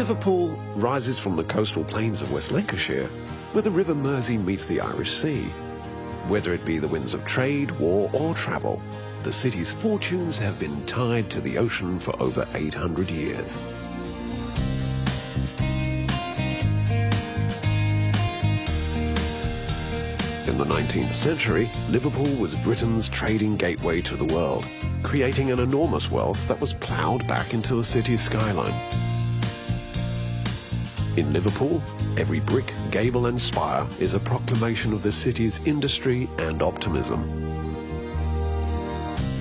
Liverpool rises from the coastal plains of West Lancashire, where the River Mersey meets the Irish Sea. Whether it be the winds of trade, war or travel, the city's fortunes have been tied to the ocean for over 800 years. In the 19th century, Liverpool was Britain's trading gateway to the world, creating an enormous wealth that was ploughed back into the city's skyline. In Liverpool, every brick, gable and spire is a proclamation of the city's industry and optimism.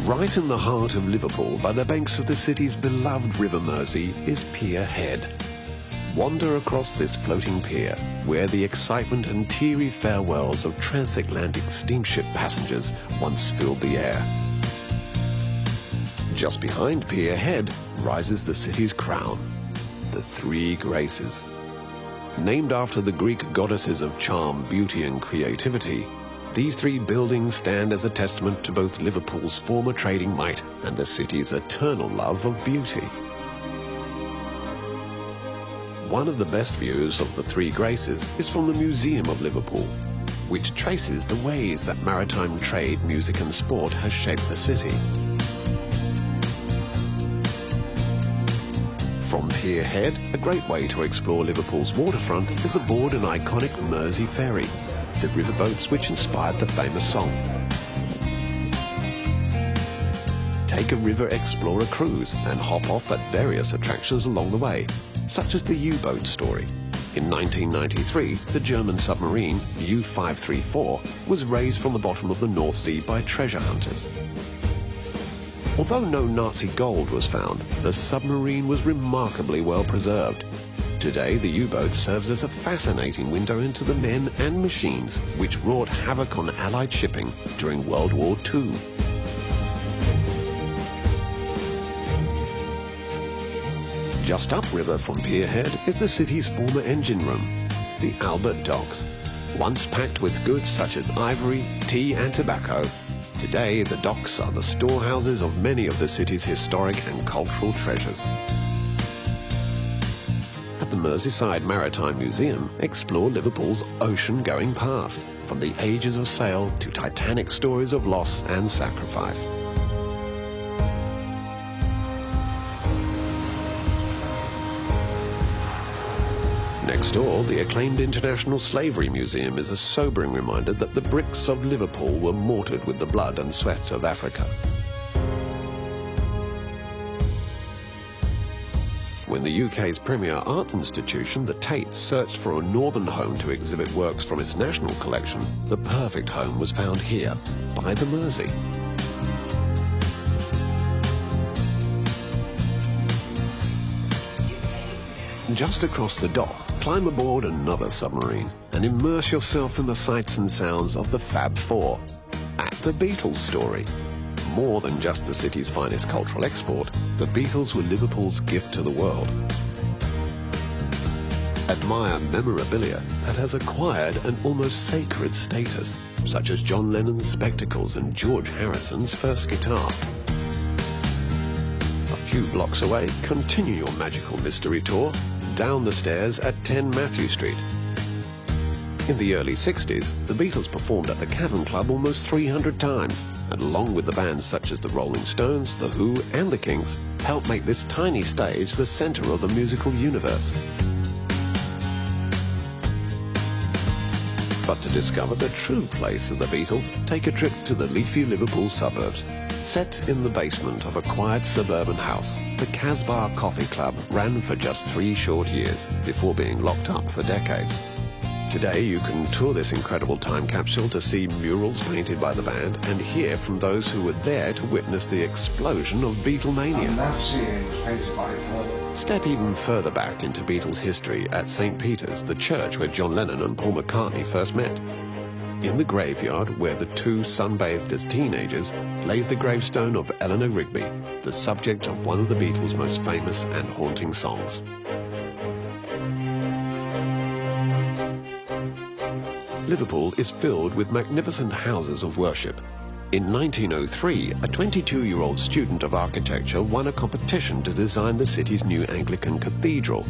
Right in the heart of Liverpool, by the banks of the city's beloved River Mersey, is Pier Head. Wander across this floating pier, where the excitement and teary farewells of transatlantic steamship passengers once filled the air. Just behind Pier Head rises the city's crown, the Three Graces. Named after the Greek goddesses of charm, beauty and creativity, these three buildings stand as a testament to both Liverpool's former trading might and the city's eternal love of beauty. One of the best views of the Three Graces is from the Museum of Liverpool, which traces the ways that maritime trade, music and sport has shaped the city. From Pier Head, a great way to explore Liverpool's waterfront is aboard an iconic Mersey ferry, the riverboats which inspired the famous song. Take a River Explorer cruise and hop off at various attractions along the way, such as the U-boat story. In 1993, the German submarine U-534 was raised from the bottom of the North Sea by treasure hunters. Although no Nazi gold was found, the submarine was remarkably well preserved. Today, the U-boat serves as a fascinating window into the men and machines which wrought havoc on Allied shipping during World War II. Just upriver from Pier Head is the city's former engine room, the Albert Docks. Once packed with goods such as ivory, tea and tobacco, today the docks are the storehouses of many of the city's historic and cultural treasures. At the Merseyside Maritime Museum, explore Liverpool's ocean-going past, from the ages of sail to titanic stories of loss and sacrifice. Next door, the acclaimed International Slavery Museum is a sobering reminder that the bricks of Liverpool were mortared with the blood and sweat of Africa. When the UK's premier art institution, the Tate, searched for a northern home to exhibit works from its national collection, the perfect home was found here, by the Mersey. Just across the dock, climb aboard another submarine and immerse yourself in the sights and sounds of the Fab Four at the Beatles story. More than just the city's finest cultural export, the Beatles were Liverpool's gift to the world. Admire memorabilia that has acquired an almost sacred status, such as John Lennon's spectacles and George Harrison's first guitar. A few blocks away, continue your magical mystery tour down the stairs at 10 Matthew Street. In the early 60s, the Beatles performed at the Cavern Club almost 300 times, and along with the bands such as the Rolling Stones, The Who and the Kinks, helped make this tiny stage the centre of the musical universe. But to discover the true place of the Beatles, take a trip to the leafy Liverpool suburbs. Set in the basement of a quiet suburban house, the Casbah Coffee Club ran for just 3 short years before being locked up for decades. Today you can tour this incredible time capsule to see murals painted by the band and hear from those who were there to witness the explosion of Beatlemania. Step even further back into Beatles history at St. Peter's, the church where John Lennon and Paul McCartney first met. In the graveyard, where the two sunbathed as teenagers, lays the gravestone of Eleanor Rigby, the subject of one of the Beatles' most famous and haunting songs. Liverpool is filled with magnificent houses of worship. In 1903, a 22-year-old student of architecture won a competition to design the city's new Anglican cathedral.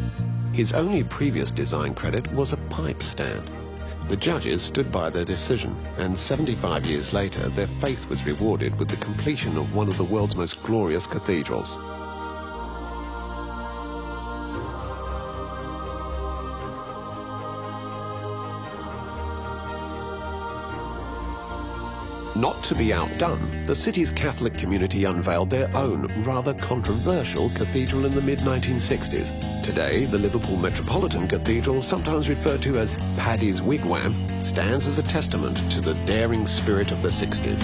His only previous design credit was a pipe stand. The judges stood by their decision, and 75 years later, their faith was rewarded with the completion of one of the world's most glorious cathedrals. Not to be outdone, the city's Catholic community unveiled their own, rather controversial cathedral in the mid-1960s. Today, the Liverpool Metropolitan Cathedral, sometimes referred to as Paddy's Wigwam, stands as a testament to the daring spirit of the 60s.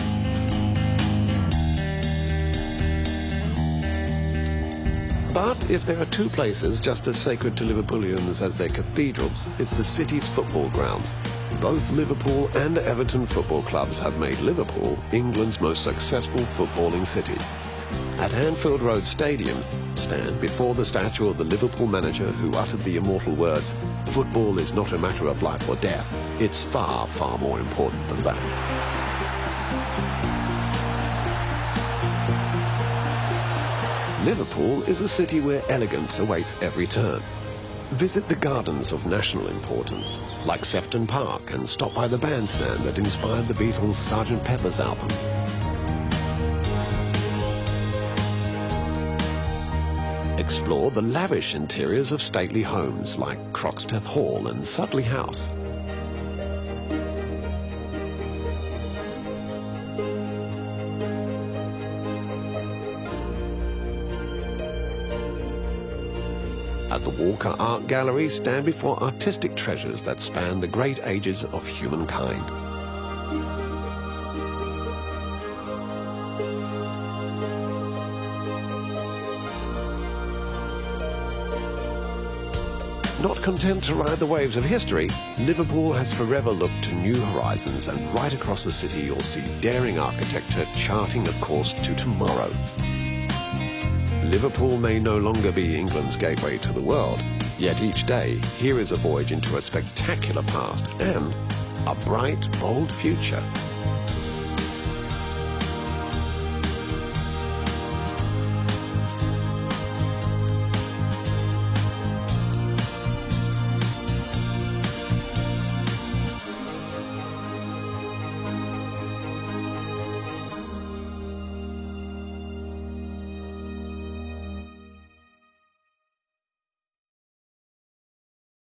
But if there are two places just as sacred to Liverpoolians as their cathedrals, it's the city's football grounds. Both Liverpool and Everton football clubs have made Liverpool England's most successful footballing city. At Anfield Road Stadium, stand before the statue of the Liverpool manager who uttered the immortal words, "Football is not a matter of life or death. It's far, far more important than that." Liverpool is a city where elegance awaits every turn. Visit the gardens of national importance, like Sefton Park, and stop by the bandstand that inspired the Beatles' Sgt. Pepper's album. Explore the lavish interiors of stately homes like Croxteth Hall and Sudley House. At the Walker Art Gallery, stand before artistic treasures that span the great ages of humankind. Not content to ride the waves of history, Liverpool has forever looked to new horizons, and right across the city you'll see daring architecture charting a course to tomorrow. Liverpool may no longer be England's gateway to the world, yet each day here is a voyage into a spectacular past and a bright, bold future.